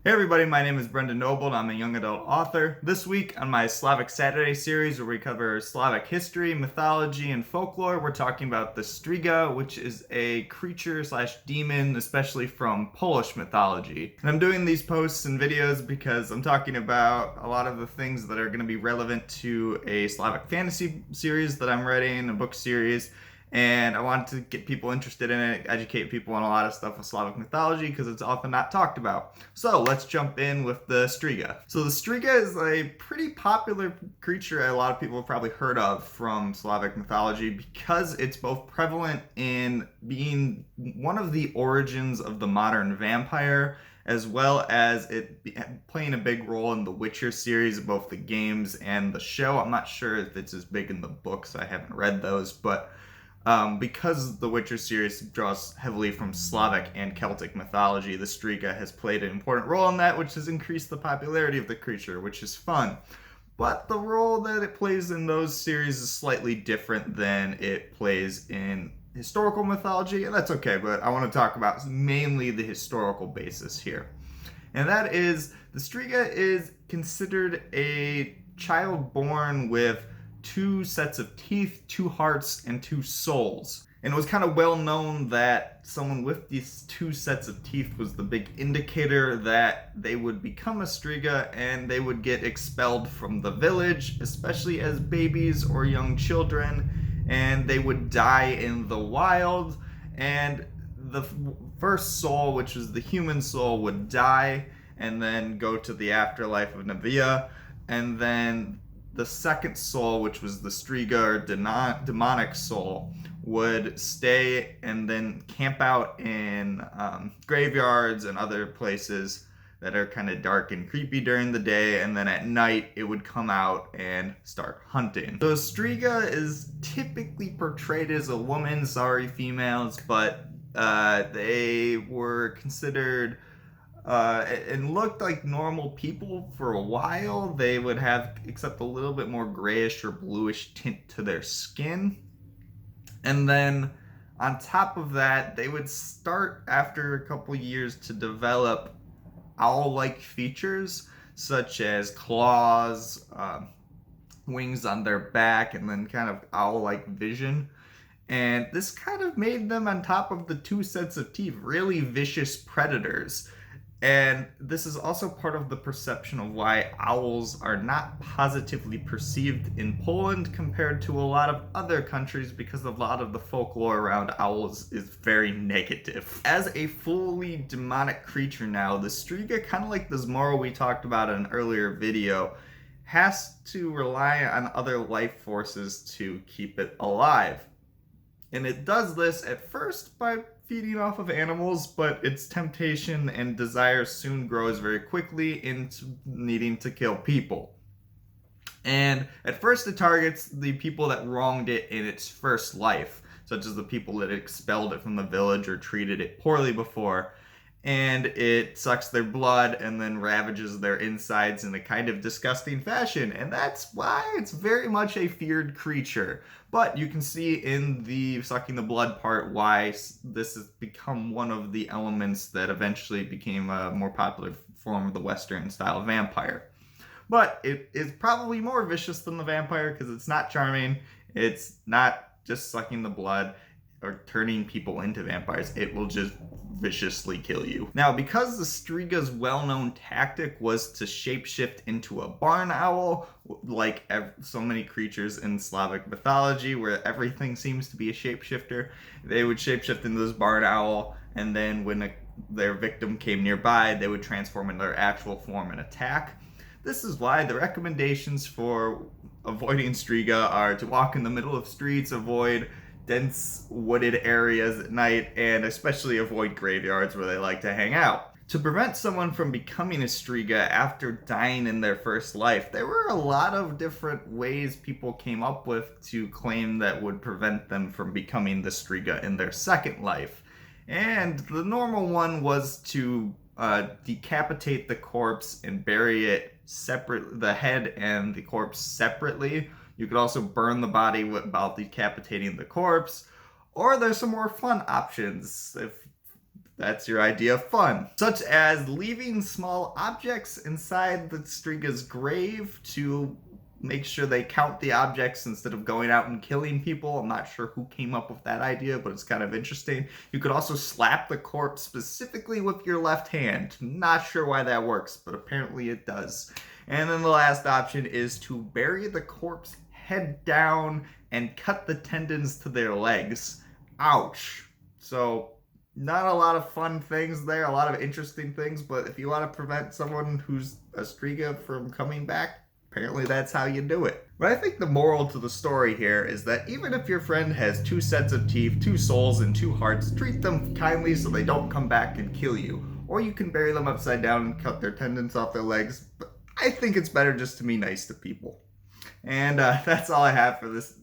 Hey everybody, my name is Brendan Noble and I'm a young adult author. This week on my Slavic Saturday series where we cover Slavic history, mythology, and folklore, we're talking about the Striga, which is a creature slash demon, especially from Polish mythology. And I'm doing these posts and videos because I'm talking about a lot of the things that are going to be relevant to a Slavic fantasy series that I'm writing, a book series. And I wanted to get people interested in it, educate people on a lot of stuff with Slavic mythology because it's often not talked about. So let's jump in with the Striga. So the Striga is a pretty popular creature a lot of people have probably heard of from Slavic mythology because it's both prevalent in being one of the origins of the modern vampire, as well as it playing a big role in the Witcher series, both the games and the show. I'm not sure if it's as big in the books, I haven't read those, but because the Witcher series draws heavily from Slavic and Celtic mythology, the Striga has played an important role in that, which has increased the popularity of the creature, which is fun. But the role that it plays in those series is slightly different than it plays in historical mythology, and that's okay, but I want to talk about mainly the historical basis here. And that is, the Striga is considered a child born with two sets of teeth, two hearts, and two souls. And it was kind of well known that someone with these two sets of teeth was the big indicator that they would become a Striga and they would get expelled from the village, especially as babies or young children, and they would die in the wild. And the first soul, which was the human soul, would die and then go to the afterlife of Nevia, and then the second soul, which was the Striga or demonic soul, would stay and then camp out in graveyards and other places that are kind of dark and creepy during the day, and then at night it would come out and start hunting. So Striga is typically portrayed as a woman, sorry females, but they were considered and looked like normal people for a while. They would have, except a little bit more grayish or bluish tint to their skin. And then on top of that, they would start after a couple years to develop owl-like features, such as claws, wings on their back, and then kind of owl-like vision. And this kind of made them, on top of the two sets of teeth, really vicious predators. And this is also part of the perception of why owls are not positively perceived in Poland compared to a lot of other countries, because a lot of the folklore around owls is very negative. As a fully demonic creature now, the Striga, kind of like the Zmora we talked about in an earlier video, has to rely on other life forces to keep it alive. And it does this at first by feeding off of animals, but its temptation and desire soon grows very quickly into needing to kill people. And at first it targets the people that wronged it in its first life, such as the people that expelled it from the village or treated it poorly before. And it sucks their blood and then ravages their insides in a kind of disgusting fashion. And that's why it's very much a feared creature. But you can see in the sucking the blood part why this has become one of the elements that eventually became a more popular form of the Western style vampire. But it is probably more vicious than the vampire because it's not charming. It's not just sucking the blood or turning people into vampires. It will just viciously kill you. Now, because the Striga's well-known tactic was to shapeshift into a barn owl, like so many creatures in Slavic mythology where everything seems to be a shapeshifter, they would shapeshift into this barn owl, and then when their victim came nearby, they would transform into their actual form and attack. This is why the recommendations for avoiding Striga are to walk in the middle of streets, avoid dense wooded areas at night, and especially avoid graveyards where they like to hang out. To prevent someone from becoming a Striga after dying in their first life, there were a lot of different ways people came up with to claim that would prevent them from becoming the Striga in their second life. And the normal one was to decapitate the corpse and bury it separate, the head and the corpse separately. You could also burn the body while decapitating the corpse. Or there's some more fun options. If That's your idea of fun. Such as leaving small objects inside the Striga's grave to make sure they count the objects instead of going out and killing people. I'm not sure who came up with that idea, but it's kind of interesting. You could also slap the corpse specifically with your left hand. Not sure why that works, but apparently it does. And then the last option is to bury the corpse head down and cut the tendons to their legs. Ouch. So not a lot of fun things there, a lot of interesting things, but if you want to prevent someone who's a Striga from coming back, apparently that's how you do it. But I think the moral to the story here is that even if your friend has 2 sets of teeth, 2 souls, and 2 hearts, treat them kindly so they don't come back and kill you. Or you can bury them upside down and cut their tendons off their legs, but I think it's better just to be nice to people. And that's all I have for this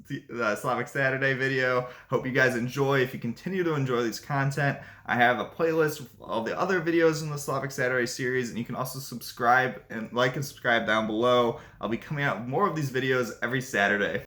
Slavic Saturday video. Hope you guys enjoy. If you continue to enjoy these content, I have a playlist with all the other videos in the Slavic Saturday series, and you can also subscribe and like and subscribe down below. I'll be coming out with more of these videos every Saturday.